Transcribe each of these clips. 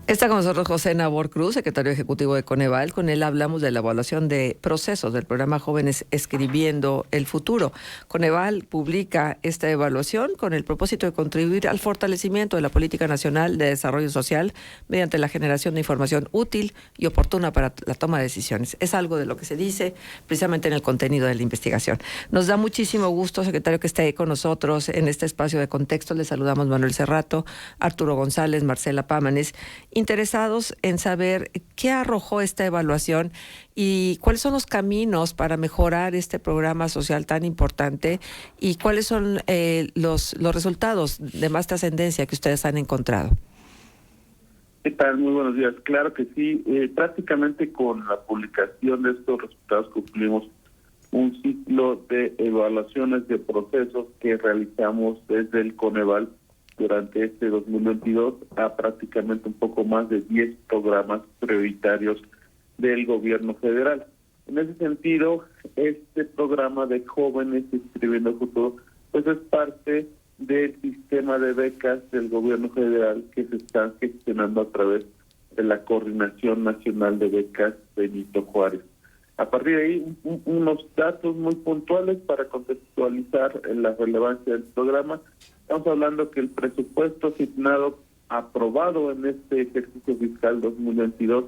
Está con nosotros José Nabor Cruz, secretario ejecutivo de Coneval. Con él hablamos de la evaluación de procesos del programa Jóvenes Escribiendo el Futuro. Coneval publica esta evaluación con el propósito de contribuir al fortalecimiento de la política nacional de desarrollo social mediante la generación de información útil y oportuna para la toma de decisiones. Es algo de lo que se dice precisamente en el contenido de la investigación. Nos da muchísimo gusto, secretario, que esté con nosotros en este espacio de contexto. Le saludamos Manuel Cerrato, Arturo González, Marcela Pámanes, interesados en saber qué arrojó esta evaluación y cuáles son los caminos para mejorar este programa social tan importante y cuáles son los resultados de más trascendencia que ustedes han encontrado. ¿Qué tal? Muy buenos días. Claro que sí. Prácticamente con la publicación de estos resultados cumplimos un ciclo de evaluaciones de procesos que realizamos desde el Coneval durante este 2022 a prácticamente un poco más de 10 programas prioritarios del gobierno federal. En ese sentido, este programa de Jóvenes Escribiendo el Futuro pues es parte del sistema de becas del gobierno federal que se están gestionando a través de la Coordinación Nacional de Becas Benito Juárez. A partir de ahí, unos datos muy puntuales para contextualizar la relevancia del programa. Estamos hablando que el presupuesto asignado aprobado en este ejercicio fiscal 2022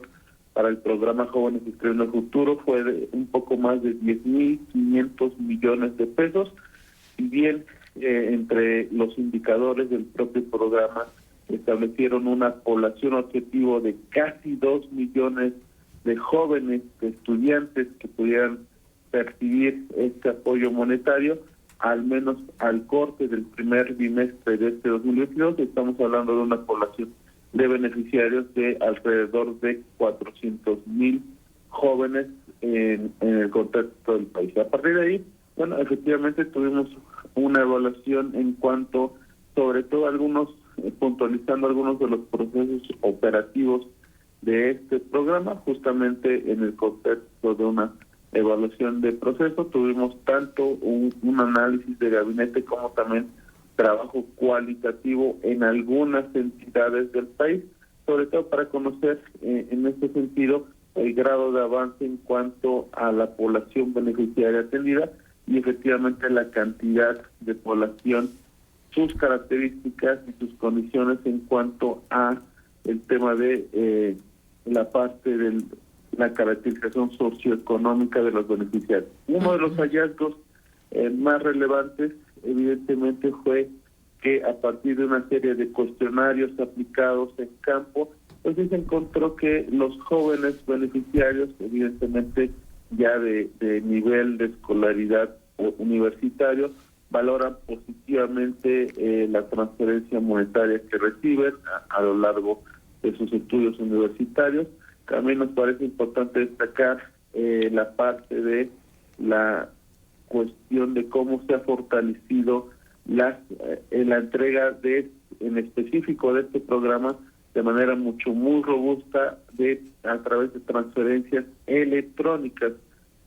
para el programa Jóvenes Escribiendo el Futuro fue de un poco más de 10.500 millones de pesos. Si bien entre los indicadores del propio programa establecieron una población objetivo de casi 2 millones de jóvenes, de estudiantes que pudieran percibir este apoyo monetario, al menos al corte del primer bimestre de este 2022, estamos hablando de una población de beneficiarios de alrededor de 400,000 jóvenes en el contexto del país. A partir de ahí, bueno, efectivamente tuvimos una evaluación en cuanto, sobre todo puntualizando algunos de los procesos operativos de este programa, justamente en el contexto de una evaluación de proceso. Tuvimos tanto un análisis de gabinete como también trabajo cualitativo en algunas entidades del país, sobre todo para conocer en este sentido el grado de avance en cuanto a la población beneficiaria atendida y efectivamente la cantidad de población, sus características y sus condiciones en cuanto a el tema de la parte de la caracterización socioeconómica de los beneficiarios. Uno de los hallazgos más relevantes, evidentemente, fue que a partir de una serie de cuestionarios aplicados en campo, pues se encontró que los jóvenes beneficiarios, evidentemente ya de nivel de escolaridad universitario, valoran positivamente la transferencia monetaria que reciben a lo largo de sus estudios universitarios. También nos parece importante destacar la parte de la cuestión de cómo se ha fortalecido la entrega en específico de este programa de manera muy robusta a través de transferencias electrónicas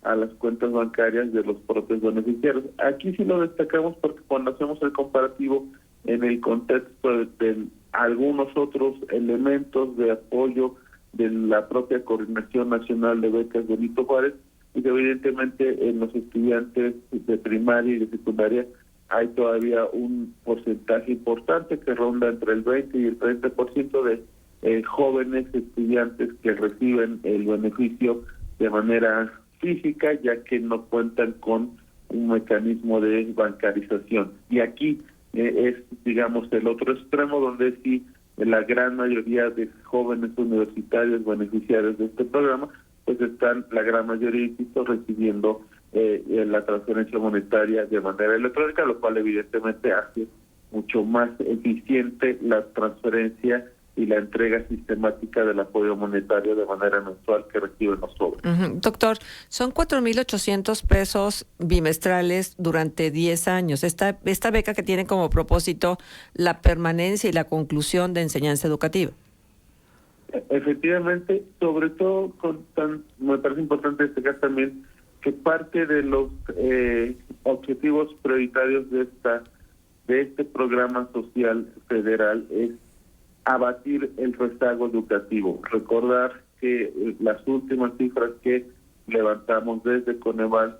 a las cuentas bancarias de los propios beneficiarios. Aquí sí lo destacamos porque cuando hacemos el comparativo en el contexto de algunos otros elementos de apoyo de la propia Coordinación Nacional de Becas Benito Juárez, y evidentemente en los estudiantes de primaria y de secundaria hay todavía un porcentaje importante que ronda entre el 20 y el 30% de jóvenes estudiantes que reciben el beneficio de manera física, ya que no cuentan con un mecanismo de bancarización. Y aquí es, digamos, el otro extremo donde sí la gran mayoría de jóvenes universitarios beneficiarios de este programa, pues están la gran mayoría, insisto, recibiendo la transferencia monetaria de manera electrónica, lo cual evidentemente hace mucho más eficiente la transferencia y la entrega sistemática del apoyo monetario de manera mensual que reciben los jóvenes. Doctor, son 4,800 pesos bimestrales durante 10 años. Esta beca que tiene como propósito la permanencia y la conclusión de enseñanza educativa. Efectivamente, sobre todo me parece importante destacar también que parte de los objetivos prioritarios de este programa social federal es abatir el rezago educativo. Recordar que las últimas cifras que levantamos desde Coneval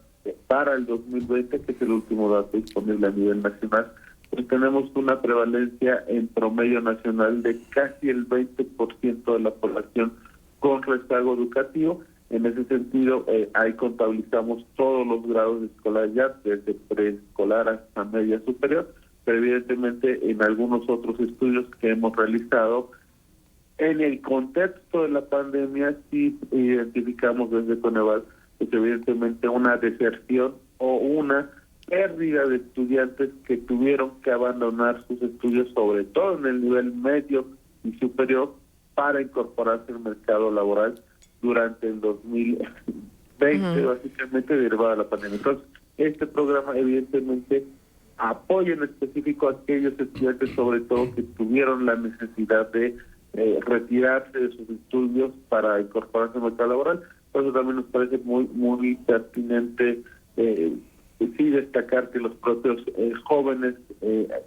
para el 2020, que es el último dato disponible a nivel nacional, pues tenemos una prevalencia en promedio nacional de casi el 20% de la población con rezago educativo. En ese sentido, ahí contabilizamos todos los grados de escolaridad, desde preescolar hasta media superior, pero evidentemente en algunos otros estudios que hemos realizado, en el contexto de la pandemia, sí identificamos desde Coneval, pues evidentemente una deserción o una pérdida de estudiantes que tuvieron que abandonar sus estudios, sobre todo en el nivel medio y superior, para incorporarse al mercado laboral durante el 2020, básicamente derivado de la pandemia. Entonces, este programa evidentemente apoya en específico a aquellos estudiantes, sobre todo que tuvieron la necesidad de retirarse de sus estudios para incorporarse al mercado laboral. Por eso también nos parece muy pertinente sí destacar que los propios jóvenes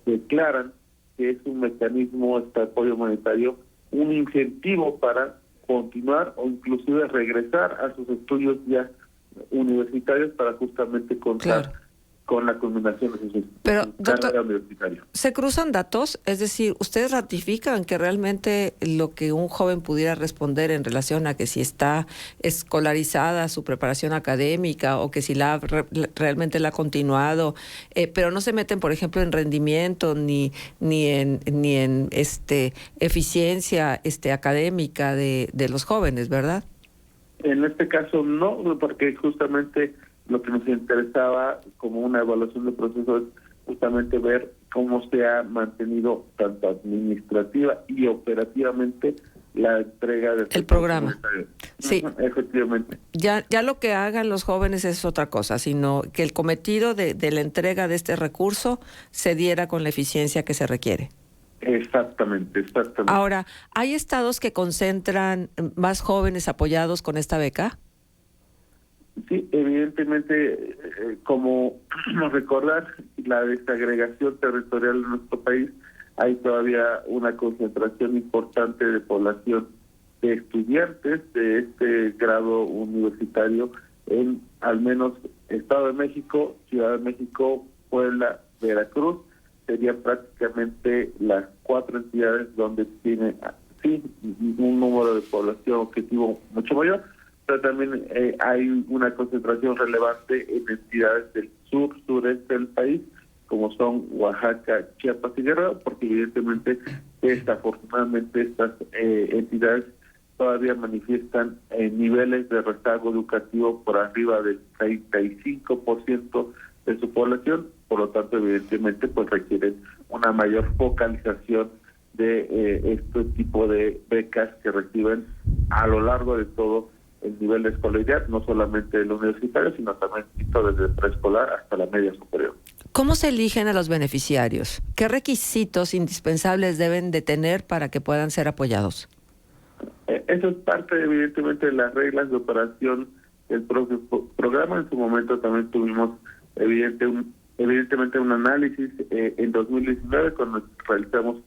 declaran que es un mecanismo, este apoyo monetario, un incentivo para continuar o inclusive regresar a sus estudios ya universitarios para justamente contar con la culminación de su carrera universitaria. ¿Se cruzan datos? Es decir, ¿ustedes ratifican que realmente lo que un joven pudiera responder en relación a que si está escolarizada su preparación académica o que si realmente la ha continuado, pero no se meten, por ejemplo, en rendimiento ni en eficiencia académica de los jóvenes, ¿verdad? En este caso no, porque justamente lo que nos interesaba como una evaluación de proceso es justamente ver cómo se ha mantenido tanto administrativa y operativamente la entrega del programa. Sí, efectivamente. Ya lo que hagan los jóvenes es otra cosa, sino que el cometido de la entrega de este recurso se diera con la eficiencia que se requiere. Exactamente. Ahora, ¿hay estados que concentran más jóvenes apoyados con esta beca? Sí, evidentemente, como recordar la desagregación territorial de nuestro país, hay todavía una concentración importante de población de estudiantes de este grado universitario en al menos Estado de México, Ciudad de México, Puebla, Veracruz. Serían prácticamente las 4 entidades donde tiene un número de población objetivo mucho mayor, pero también hay una concentración relevante en entidades del sureste del país, como son Oaxaca, Chiapas y Guerrero, porque evidentemente, desafortunadamente, estas entidades todavía manifiestan niveles de rezago educativo por arriba del 35% de su población, por lo tanto, evidentemente, pues requieren una mayor focalización de este tipo de becas que reciben a lo largo de todo el nivel de escolaridad, no solamente el universitario, sino también desde preescolar hasta la media superior. ¿Cómo se eligen a los beneficiarios? ¿Qué requisitos indispensables deben de tener para que puedan ser apoyados? Eso es parte, evidentemente, de las reglas de operación del propio programa. En su momento también tuvimos, evidentemente, un análisis en 2019, cuando realizamos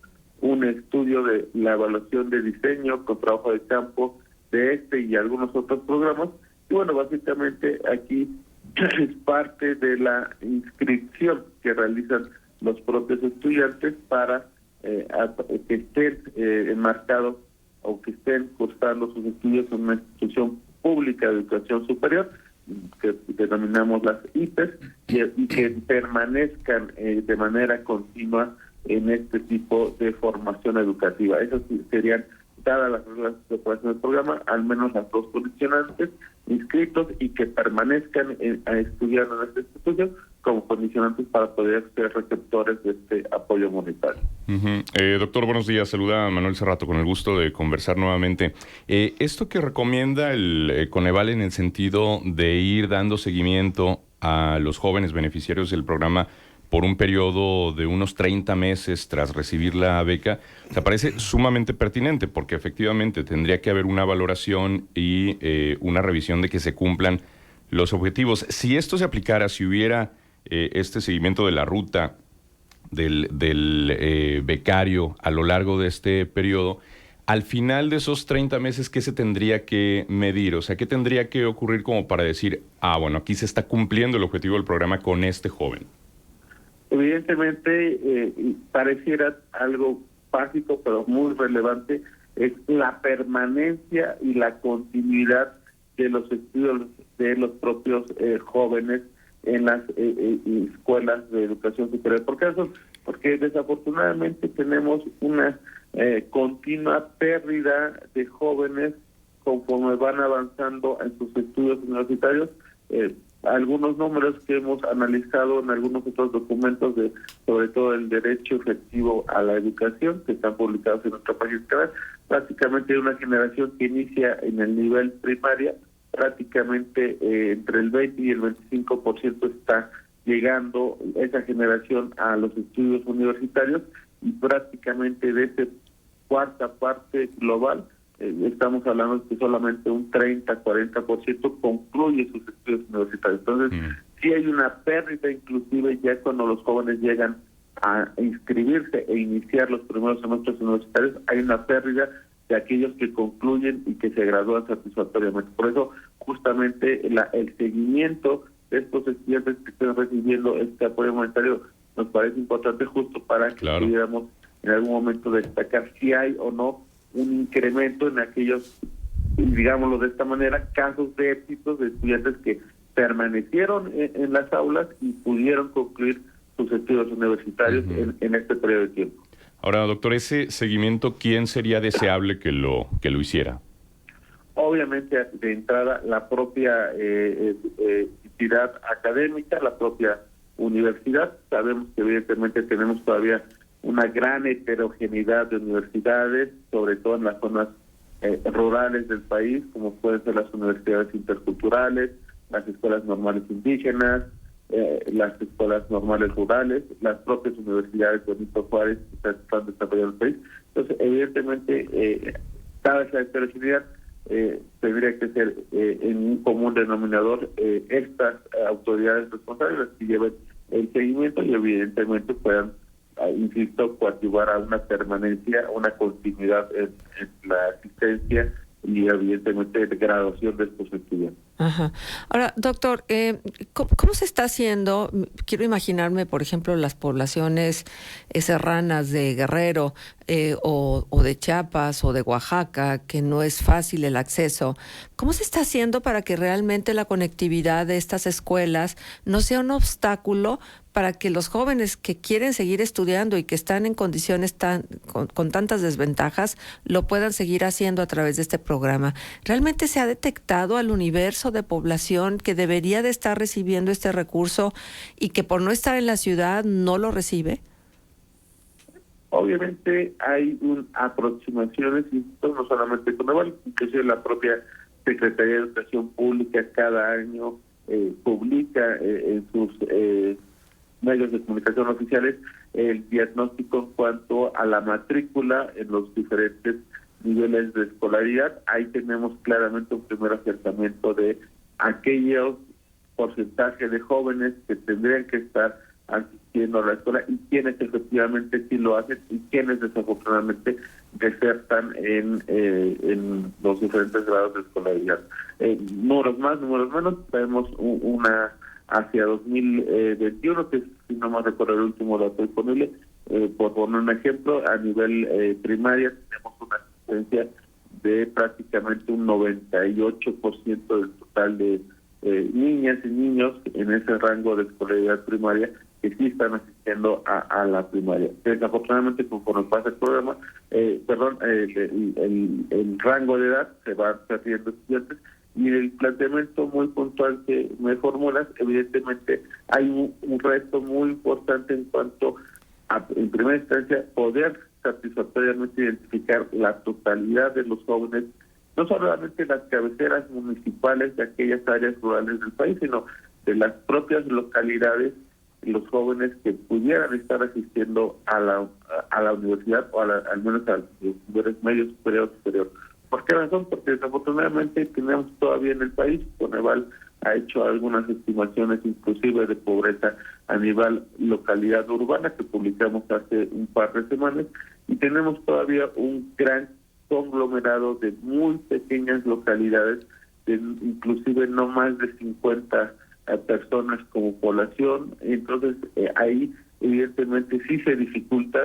un estudio de la evaluación de diseño con trabajo de campo de este y algunos otros programas. Y bueno, básicamente aquí es parte de la inscripción que realizan los propios estudiantes para que estén enmarcados o que estén cursando sus estudios en una institución pública de educación superior, que denominamos las IPES, y que permanezcan de manera continua en este tipo de formación educativa. Esas serían, dadas las reglas de operación del programa, al menos las 2 condicionantes inscritos y que permanezcan estudiando en esta institución como condicionantes para poder ser receptores de este apoyo monetario. Doctor, buenos días. Saluda a Manuel Cerrato, con el gusto de conversar nuevamente. Esto que recomienda el Coneval en el sentido de ir dando seguimiento a los jóvenes beneficiarios del programa por un periodo de unos 30 meses tras recibir la beca, me parece sumamente pertinente, porque efectivamente tendría que haber una valoración y una revisión de que se cumplan los objetivos. Si esto se aplicara, si hubiera este seguimiento de la ruta del becario a lo largo de este periodo, al final de esos 30 meses, ¿qué se tendría que medir? O sea, ¿qué tendría que ocurrir como para decir, bueno, aquí se está cumpliendo el objetivo del programa con este joven? Evidentemente, pareciera algo básico, pero muy relevante, es la permanencia y la continuidad de los estudios de los propios jóvenes en las escuelas de educación superior. ¿Por qué eso? Porque desafortunadamente tenemos una continua pérdida de jóvenes conforme van avanzando en sus estudios universitarios. Algunos números que hemos analizado en algunos otros documentos, sobre todo el derecho efectivo a la educación, que están publicados en nuestra página web, prácticamente una generación que inicia en el nivel primaria, prácticamente entre el 20 y el 25% está llegando esa generación a los estudios universitarios, y prácticamente de esa cuarta parte global, estamos hablando de que solamente un 30-40% concluye sus estudios universitarios. Entonces, sí hay una pérdida, inclusive ya cuando los jóvenes llegan a inscribirse e iniciar los primeros semestres universitarios, hay una pérdida de aquellos que concluyen y que se gradúan satisfactoriamente. Por eso, justamente, el seguimiento de estos estudiantes que estén recibiendo este apoyo monetario nos parece importante, justo para que pudiéramos en algún momento destacar si hay o no un incremento en aquellos, digámoslo de esta manera, casos de éxitos de estudiantes que permanecieron en las aulas y pudieron concluir sus estudios universitarios en este periodo de tiempo. Ahora, doctor, ese seguimiento, ¿quién sería deseable que lo hiciera? Obviamente, de entrada, la propia entidad académica, la propia universidad. Sabemos que evidentemente tenemos todavía una gran heterogeneidad de universidades, sobre todo en las zonas rurales del país, como pueden ser las universidades interculturales, las escuelas normales indígenas, las escuelas normales rurales, las propias universidades de Benito Juárez que están desarrollando el país. Entonces, evidentemente, cada esa heterogeneidad tendría que ser en un común denominador estas autoridades responsables que lleven el seguimiento y evidentemente puedan, insisto, coadyuvar a una permanencia, una continuidad en la asistencia y evidentemente de graduación de estos estudiantes. Ajá. Ahora, doctor, ¿cómo se está haciendo? Quiero imaginarme, por ejemplo, las poblaciones serranas de Guerrero o de Chiapas o de Oaxaca, que no es fácil el acceso. ¿Cómo se está haciendo para que realmente la conectividad de estas escuelas no sea un obstáculo para que los jóvenes que quieren seguir estudiando y que están en condiciones con tantas desventajas lo puedan seguir haciendo a través de este programa? ¿Realmente se ha detectado al universo de población que debería de estar recibiendo este recurso y que por no estar en la ciudad no lo recibe? Obviamente hay aproximaciones, no solamente con Coneval, inclusive la propia Secretaría de Educación Pública cada año publica en sus medios de comunicación oficiales el diagnóstico en cuanto a la matrícula en los diferentes niveles de escolaridad. Ahí tenemos claramente un primer acercamiento de aquellos porcentajes de jóvenes que tendrían que estar asistiendo a la escuela y quienes efectivamente sí lo hacen y quienes desafortunadamente desertan en los diferentes grados de escolaridad. Números más, números menos, tenemos una hacia 2021, que es, si no me recuerdo, el último dato disponible. Por poner un ejemplo, a nivel primaria tenemos una asistencia de prácticamente un 98% del total de niñas y niños en ese rango de escolaridad primaria que sí están asistiendo a la primaria. Desafortunadamente, conforme pasa el programa, el rango de edad se va perdiendo estudiantes, y el planteamiento muy puntual que me formulas, evidentemente hay un reto muy importante en cuanto a, en primera instancia, poder satisfactoriamente identificar la totalidad de los jóvenes, no solamente las cabeceras municipales de aquellas áreas rurales del país, sino de las propias localidades, los jóvenes que pudieran estar asistiendo a la universidad o al menos a los niveles medio superior. ¿Por qué razón? Porque desafortunadamente tenemos todavía en el país, Coneval ha hecho algunas estimaciones inclusive de pobreza a nivel localidad urbana que publicamos hace un par de semanas, y tenemos todavía un gran conglomerado de muy pequeñas localidades, de inclusive no más de 50 personas como población. Entonces ahí evidentemente sí se dificulta,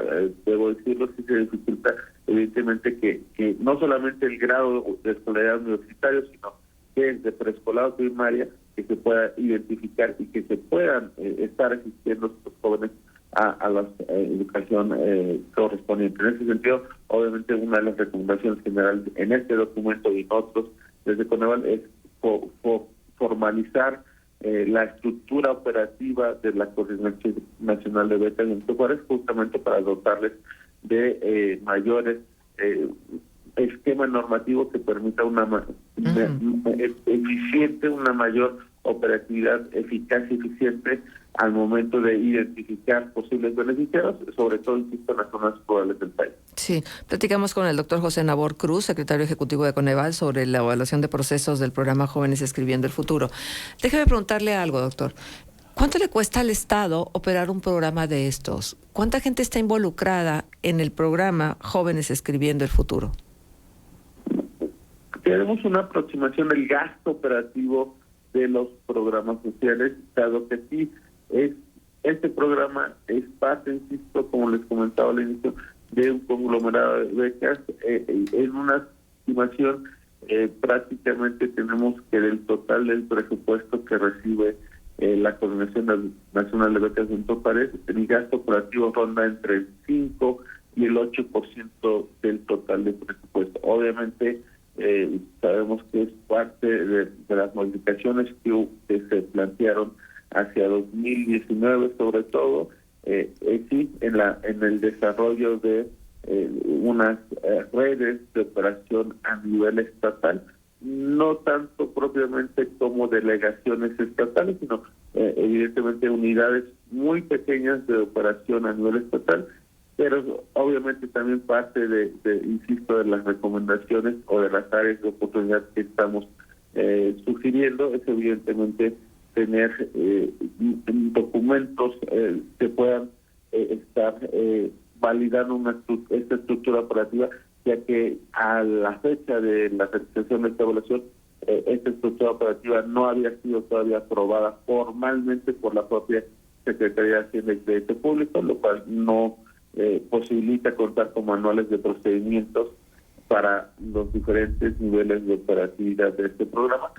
debo decirlo, sí se dificulta evidentemente que no solamente el grado de escolaridad universitario, sino que es de preescolar o primaria, que se pueda identificar y que se puedan estar asistiendo estos jóvenes a la educación correspondiente. En ese sentido, obviamente una de las recomendaciones generales en este documento y en otros desde Coneval es formalizar la estructura operativa de la Coordinación Nacional de Becas en Juárez, justamente para dotarles de mayores esquema normativo que permita una eficiente, una mayor operatividad eficaz y eficiente al momento de identificar posibles beneficiarios, sobre todo, insisto, en las zonas rurales del país. Sí, platicamos con el doctor José Nabor Cruz, secretario ejecutivo de Coneval, sobre la evaluación de procesos del programa Jóvenes Escribiendo el Futuro. Déjeme preguntarle algo, doctor. ¿Cuánto le cuesta al Estado operar un programa de estos? ¿Cuánta gente está involucrada en el programa Jóvenes Escribiendo el Futuro? Tenemos una aproximación del gasto operativo de los programas sociales, dado que sí, este programa es parte, insisto, como les comentaba al inicio, de un conglomerado de becas. En una estimación, prácticamente tenemos que del total del presupuesto que recibe la Coordinación Nacional de Becas en Pared, el gasto operativo ronda entre el 5 y el 8% del total del presupuesto. Obviamente, sabemos que es parte de las modificaciones que se plantearon hacia 2019, sobre todo, sí, en el desarrollo de unas redes de operación a nivel estatal, no tanto propiamente como delegaciones estatales, sino evidentemente unidades muy pequeñas de operación a nivel estatal, pero obviamente también parte insisto, de las recomendaciones o de las áreas de oportunidad que estamos sugiriendo, es evidentemente tener documentos que puedan estar validando esta estructura operativa, ya que a la fecha de la realización de esta evaluación, esta estructura operativa no había sido todavía aprobada formalmente por la propia Secretaría de Hacienda y Crédito Público, lo cual no posibilita contar con manuales de procedimientos para los diferentes niveles de operatividad de este programa.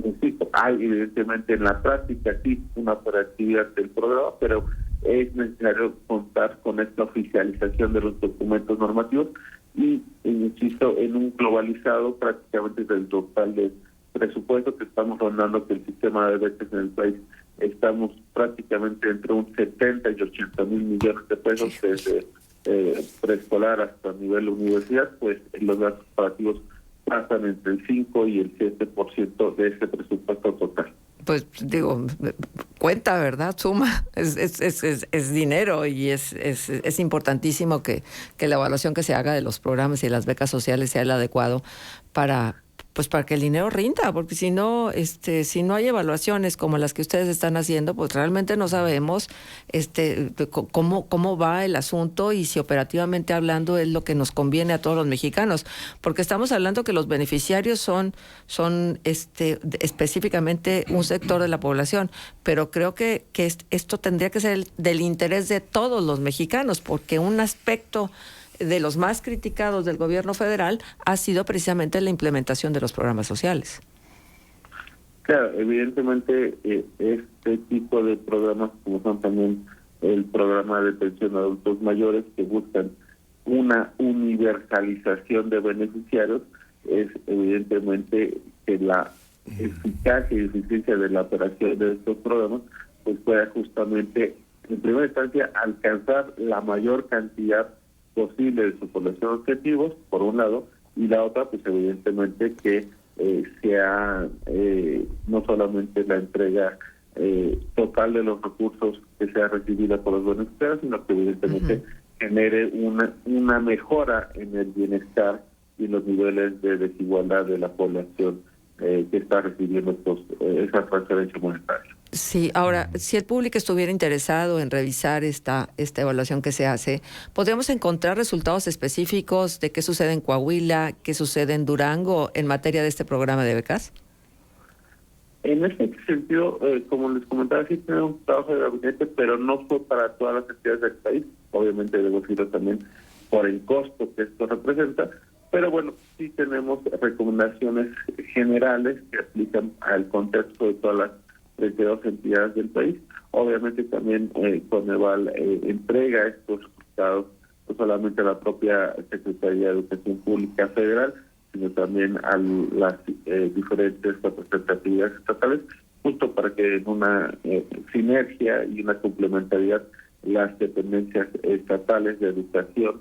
Insisto, hay evidentemente en la práctica sí una operatividad del programa, pero es necesario contar con esta oficialización de los documentos normativos y, insisto, en un globalizado prácticamente del total de presupuesto que estamos rondando, que el sistema de becas en el país estamos prácticamente entre un 70 y 80 mil millones de pesos desde preescolar hasta nivel universidad, pues los gastos operativos pasan entre el 5 y el 7% de ese presupuesto total. Pues digo, cuenta, ¿verdad? Suma, es dinero y es importantísimo que la evaluación que se haga de los programas y las becas sociales sea el adecuado para que el dinero rinda, porque si no hay evaluaciones como las que ustedes están haciendo, pues realmente no sabemos cómo va el asunto y si operativamente hablando es lo que nos conviene a todos los mexicanos, porque estamos hablando que los beneficiarios son específicamente un sector de la población, pero creo que esto tendría que ser del interés de todos los mexicanos, porque un aspecto de los más criticados del gobierno federal ha sido precisamente la implementación de los programas sociales. Claro, evidentemente este tipo de programas, como son también el programa de pensión a adultos mayores, que buscan una universalización de beneficiarios, es evidentemente que la eficacia y eficiencia de la operación de estos programas pues pueda justamente, en primera instancia, alcanzar la mayor cantidad posible de su población objetivos, por un lado, y la otra, pues evidentemente que sea no solamente la entrega total de los recursos que sea recibida por los beneficiarios, sino que evidentemente genere una mejora en el bienestar y los niveles de desigualdad de la población que está recibiendo esa transferencia monetaria. Sí, ahora, si el público estuviera interesado en revisar esta evaluación que se hace, ¿podríamos encontrar resultados específicos de qué sucede en Coahuila, qué sucede en Durango en materia de este programa de becas? En ese sentido, como les comentaba, sí tenemos un trabajo de gabinete, pero no fue para todas las entidades del país. Obviamente debo decirlo también por el costo que esto representa, pero bueno, sí tenemos recomendaciones generales que aplican al contexto de todas las 32 entidades del país. Obviamente también Coneval entrega estos resultados no solamente a la propia Secretaría de Educación Pública Federal, sino también a las diferentes representatividades estatales, justo para que en una sinergia y una complementariedad las dependencias estatales de educación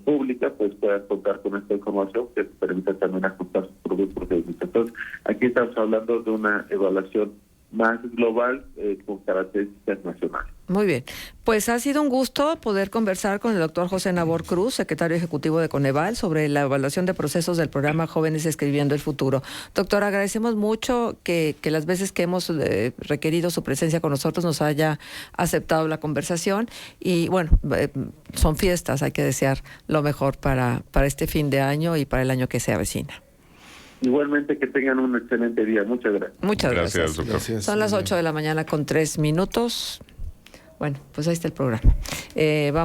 pública pues puedan contar con esta información que permita también ajustar sus propios procedimientos. Entonces, aquí estamos hablando de una evaluación más global con características nacionales. Muy bien. Pues ha sido un gusto poder conversar con el doctor José Nabor Cruz, secretario ejecutivo de Coneval, sobre la evaluación de procesos del programa Jóvenes Escribiendo el Futuro. Doctor, agradecemos mucho que las veces que hemos requerido su presencia con nosotros nos haya aceptado la conversación y bueno, son fiestas, hay que desear lo mejor para este fin de año y para el año que se avecina. Igualmente que tengan un excelente día. Muchas gracias. Muchas gracias. Doctor. Gracias. Son las 8 de la mañana con 3 minutos. Bueno, pues ahí está el programa. Vamos